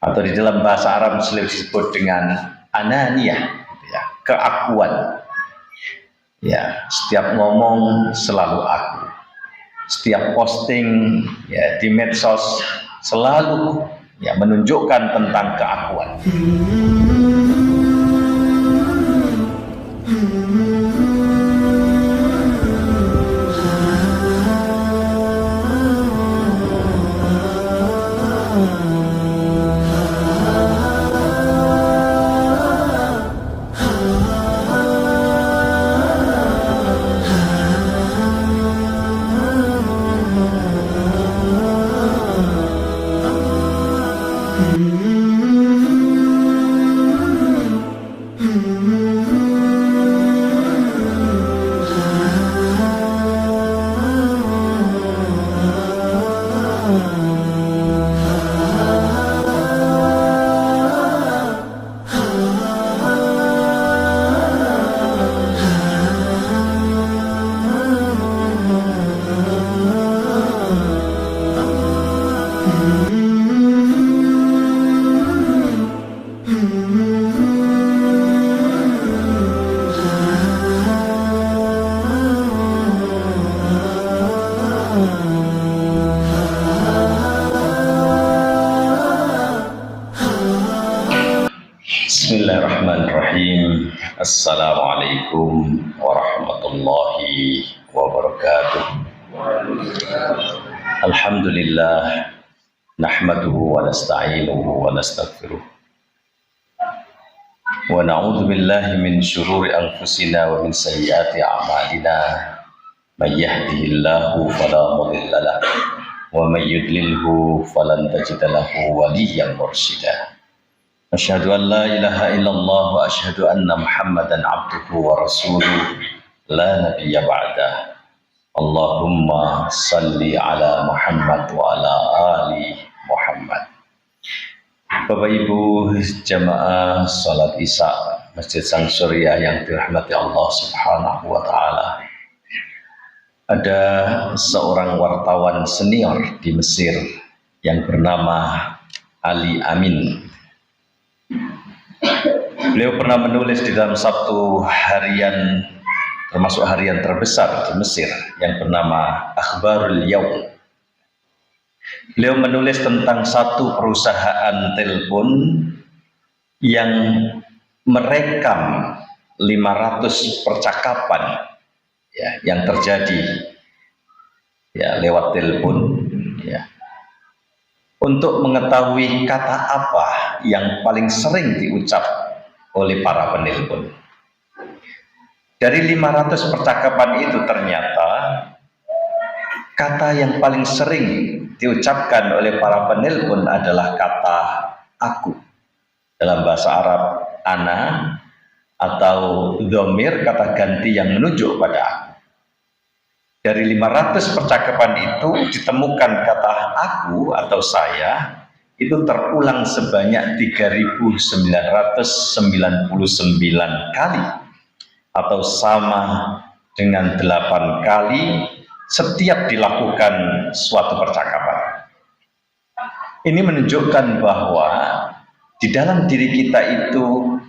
atau di dalam bahasa Arab sering disebut dengan ananiyah, ya, keakuan. Ya, setiap ngomong selalu aku, setiap posting ya di medsos selalu ya menunjukkan tentang keakuan. Bismillahirrahmanirrahim. Assalamualaikum warahmatullahi wabarakatuh. Alhamdulillah, nahmaduhu wa nasta'inuhu wa nastaghfiruh. Wa na'udzu billahi min syururi anfusina wa min sayyiati a'malina. May yahdihillahu fala mudilla lahu wa may yudlilhu falan tajida lahu waliyyan mursyida. Asyhadu an la ilaha illallah wa asyhadu anna Muhammadan abduhu wa rasuluh la nabiyya ba'dah. Allahumma salli ala Muhammad wa ala ali Muhammad. Bapak Ibu jamaah salat Isya Masjid Sang Surya yang dirahmati Allah Subhanahu wa taala. Ada seorang wartawan senior di Mesir yang bernama Ali Amin. Beliau pernah menulis di dalam satu harian, termasuk harian terbesar di Mesir, yang bernama Akhbarul Yaum. Beliau menulis tentang satu perusahaan telepon yang merekam 500 percakapan ya, yang terjadi ya, lewat telepon ya, untuk mengetahui kata apa yang paling sering diucap oleh para penelpon. Dari 500 percakapan itu ternyata kata yang paling sering diucapkan oleh para penelpon adalah kata aku. Dalam bahasa Arab ana atau dhamir, kata ganti yang menunjuk pada aku. Dari 500 percakapan itu ditemukan kata aku atau saya itu terulang sebanyak 3.999 kali atau sama dengan 8 kali setiap dilakukan suatu percakapan. Ini menunjukkan bahwa di dalam diri kita itu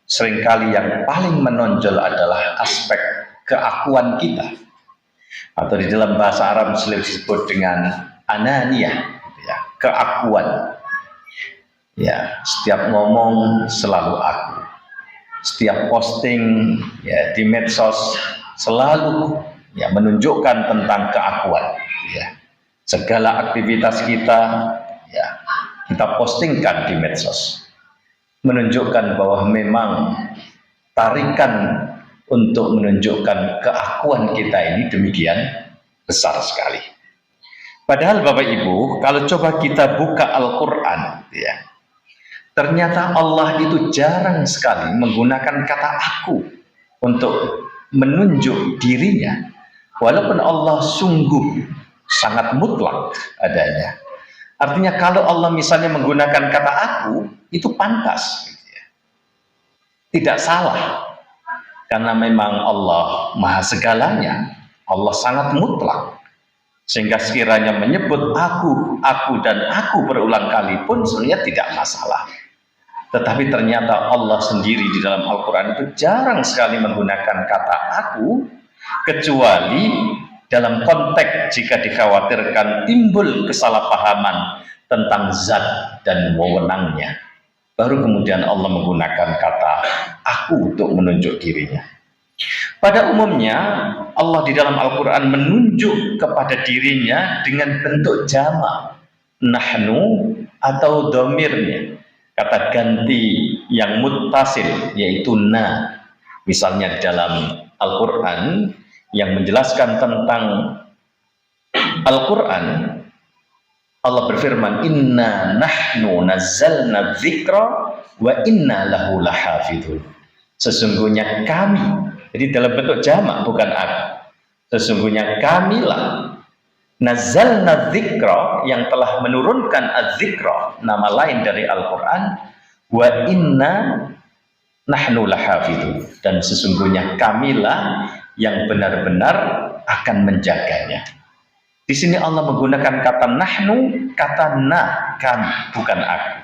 seringkali yang paling menonjol adalah aspek keakuan kita, atau di dalam bahasa Arab sering disebut dengan ananiyah, ya, keakuan. Ya, setiap ngomong selalu aku, setiap posting ya di medsos selalu ya menunjukkan tentang keakuan. Ya, segala aktivitas kita ya kita postingkan di medsos, menunjukkan bahwa memang tarikan untuk menunjukkan keakuan kita ini demikian besar sekali. Padahal Bapak Ibu, kalau coba kita buka Al-Quran ya, ternyata Allah itu jarang sekali menggunakan kata aku untuk menunjuk dirinya, walaupun Allah sungguh sangat mutlak adanya. Artinya kalau Allah misalnya menggunakan kata aku, itu pantas, tidak salah, karena memang Allah maha segalanya, Allah sangat mutlak, Sehingga sekiranya menyebut aku dan aku berulang kali pun sebenarnya tidak masalah. Tetapi ternyata Allah sendiri di dalam Al-Quran itu jarang sekali menggunakan kata aku, kecuali dalam konteks jika dikhawatirkan timbul kesalahpahaman tentang zat dan wewenangnya. Baru kemudian Allah menggunakan kata aku untuk menunjuk dirinya. Pada umumnya Allah di dalam Al-Quran menunjuk kepada dirinya dengan bentuk jamak, nahnu atau domirnya, kata ganti yang muttasil yaitu na. Misalnya dalam Al-Quran yang menjelaskan tentang Al-Quran, Allah berfirman, inna nahnu nazzalna dzikra wa inna lahu lahafidhun. Sesungguhnya kami, jadi dalam bentuk jamak bukan aku, sesungguhnya kamilah nazzalna dzikra, yang telah menurunkan az-dzikra, nama lain dari Al-Quran, wa inna nahnu lahafidhun, dan sesungguhnya kamilah yang benar-benar akan menjaganya. Di sini Allah menggunakan kata nahnu, kata na, kami, bukan aku.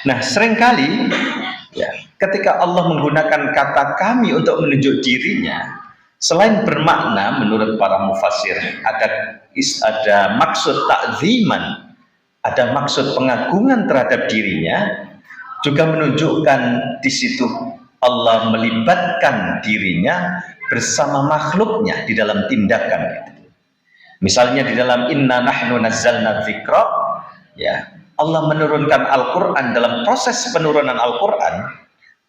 Nah, seringkali ya, ketika Allah menggunakan kata kami untuk menunjuk dirinya, selain bermakna menurut para mufassir ada maksud ta'ziman, ada maksud pengagungan terhadap dirinya, juga menunjukkan di situ Allah melibatkan dirinya bersama makhluknya di dalam tindakan itu. Misalnya di dalam inna nahnu nazzalna dzikra, ya, Allah menurunkan Al-Quran. Dalam proses penurunan Al-Quran,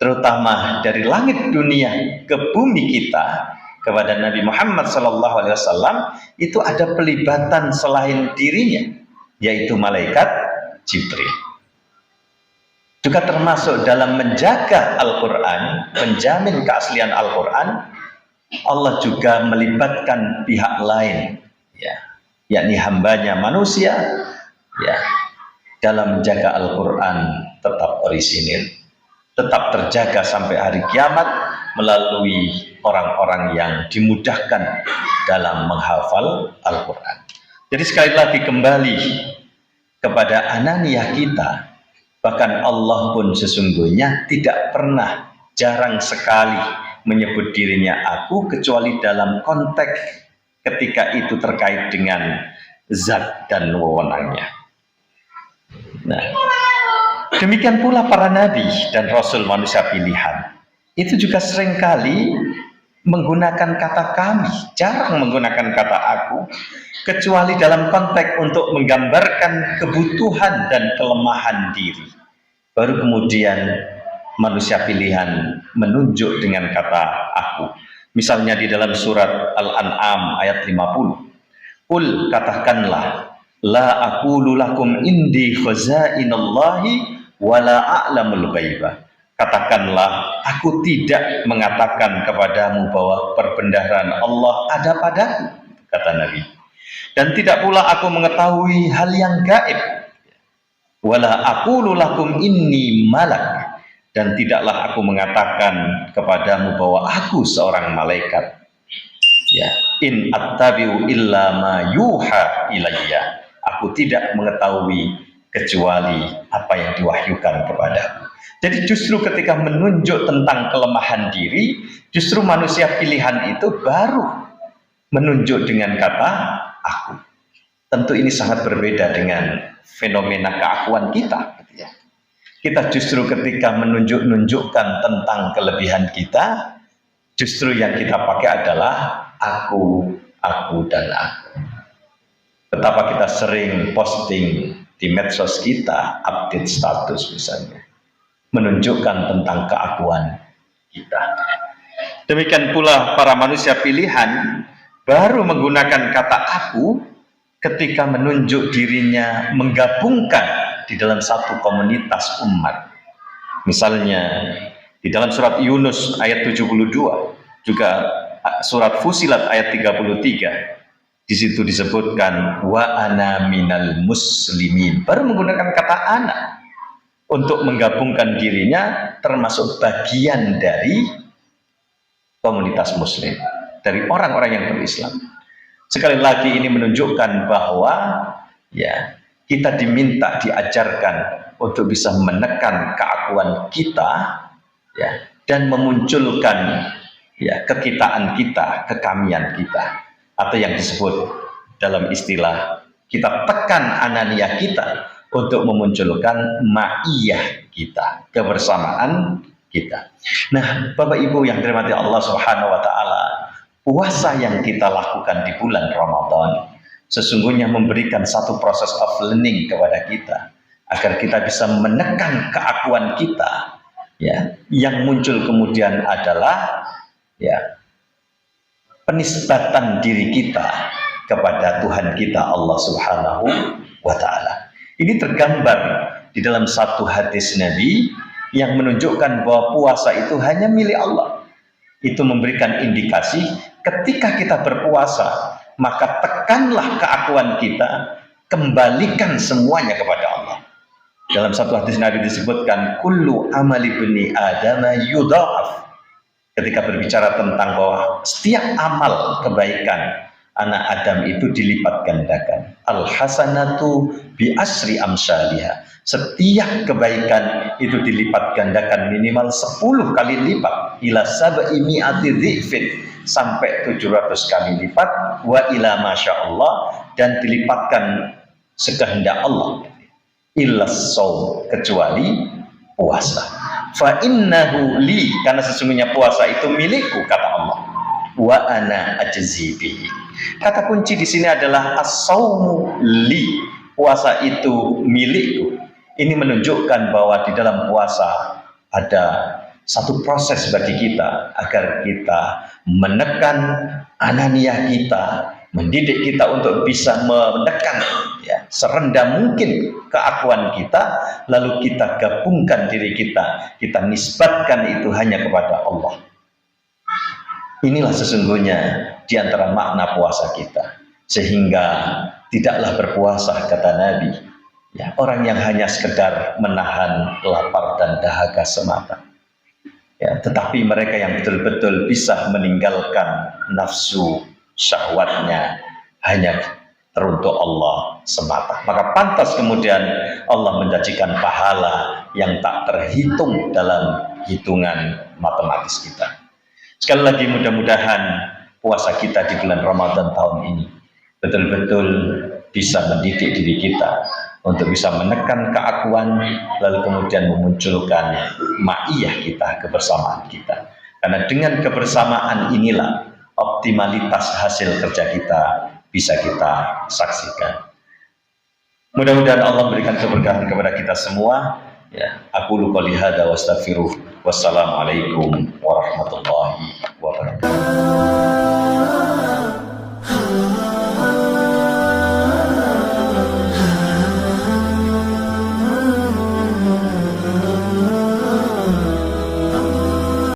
terutama dari langit dunia ke bumi kita kepada Nabi Muhammad SAW, itu ada pelibatan selain dirinya, yaitu malaikat Jibril. Juga termasuk dalam menjaga Al-Quran, menjamin keaslian Al-Quran, Allah juga melibatkan pihak lain, ya, yakni hambanya manusia, ya, dalam menjaga Al-Quran tetap orisinil, tetap terjaga sampai hari kiamat melalui orang-orang yang dimudahkan dalam menghafal Al-Quran. Jadi sekali lagi kembali kepada ananiyah kita, bahkan Allah pun sesungguhnya tidak pernah, jarang sekali menyebut dirinya aku, kecuali dalam konteks ketika itu terkait dengan zat dan wewenangnya. Nah, demikian pula para nabi dan rasul manusia pilihan itu juga seringkali menggunakan kata kami, jarang menggunakan kata aku, kecuali dalam konteks untuk menggambarkan kebutuhan dan kelemahan diri. Baru kemudian manusia pilihan menunjuk dengan kata aku. Misalnya di dalam surat Al-An'am ayat 50, qul, katakanlah, la aqulu lakum indi khazainallahi wa la a'lamul ghaiba. Katakanlah, aku tidak mengatakan kepadamu bahwa perbendaharaan Allah ada padaku, kata Nabi. Dan tidak pula aku mengetahui hal yang gaib. Wala aqulu lakum inni malak. Dan tidaklah aku mengatakan kepadamu bahwa aku seorang malaikat. Ya, in attabi'u illa ma yuha ilayya. Aku tidak mengetahui kecuali apa yang diwahyukan kepadaku. Jadi justru ketika menunjuk tentang kelemahan diri, justru manusia pilihan itu baru menunjuk dengan kata aku. Tentu ini sangat berbeda dengan fenomena keakuan kita. Kita justru ketika menunjukkan tentang kelebihan kita, justru yang kita pakai adalah aku, dan aku. Betapa kita sering posting di medsos kita, update status misalnya, menunjukkan tentang keakuan kita. Demikian pula para manusia pilihan baru menggunakan kata aku ketika menunjuk dirinya menggabungkan di dalam satu komunitas umat. Misalnya di dalam surat Yunus ayat 72, juga surat Fusilat ayat 33, di situ disebutkan wa ana minal muslimin, baru menggunakan kata ana untuk menggabungkan dirinya termasuk bagian dari komunitas muslim, dari orang-orang yang berislam. Sekali lagi ini menunjukkan bahwa ya kita diminta, diajarkan untuk bisa menekan keakuan kita, ya, dan memunculkan ya kekitaan kita, kekamian kita, atau yang disebut dalam istilah kita tekan anania kita untuk memunculkan ma'iyah kita, kebersamaan kita. Nah, Bapak Ibu yang dirahmati Allah Subhanahu wa taala, puasa yang kita lakukan di bulan Ramadan sesungguhnya memberikan satu proses of learning kepada kita agar kita bisa menekan keakuan kita, ya. Yang muncul kemudian adalah ya penisbatan diri kita kepada Tuhan kita Allah Subhanahu wa taala. Ini tergambar di dalam satu hadis Nabi yang menunjukkan bahwa puasa itu hanya milik Allah. Itu memberikan indikasi ketika kita berpuasa, maka tekanlah keakuan kita, kembalikan semuanya kepada Allah. Dalam satu hadis Nabi disebutkan kullu amali bani adama yudha'af. Ketika berbicara tentang bahwa setiap amal kebaikan anak Adam itu dilipat gandakan. Al-hasanatu bi asri amsalihha. Setiap kebaikan itu dilipat gandakan minimal 10 kali lipat, ila sab'i mi'ati dhifin, sampai 700 kali lipat, wa ila masyaallah, dan dilipatkan sekehendak Allah, illa shaum, kecuali puasa. Fa innahu li, karena sesungguhnya puasa itu milikku, kata Allah, wa ana ajzi bihi. Kata kunci di sini adalah as-saumu li, puasa itu milikku. Ini menunjukkan bahwa di dalam puasa ada satu proses bagi kita agar kita menekan anania kita, mendidik kita untuk bisa menekan ya serendah mungkin keakuan kita, lalu kita gabungkan diri kita, kita nisbatkan itu hanya kepada Allah. Inilah sesungguhnya di antara makna puasa kita, sehingga tidaklah berpuasa, kata Nabi, ya, orang yang hanya sekedar menahan lapar dan dahaga semata, ya, tetapi mereka yang betul-betul bisa meninggalkan nafsu syahwatnya hanya teruntuk Allah semata, maka pantas kemudian Allah menjanjikan pahala yang tak terhitung dalam hitungan matematis kita. Sekali lagi mudah-mudahan puasa kita di bulan Ramadan tahun ini betul-betul bisa mendidik diri kita untuk bisa menekan keakuan, lalu kemudian memunculkan ma'iyah kita, kebersamaan kita. Karena dengan kebersamaan inilah optimalitas hasil kerja kita bisa kita saksikan. Mudah-mudahan Allah berikan keberkahan kepada kita semua. Ya, aku qouli hadza wa astaghfiruh. Wassalamualaikum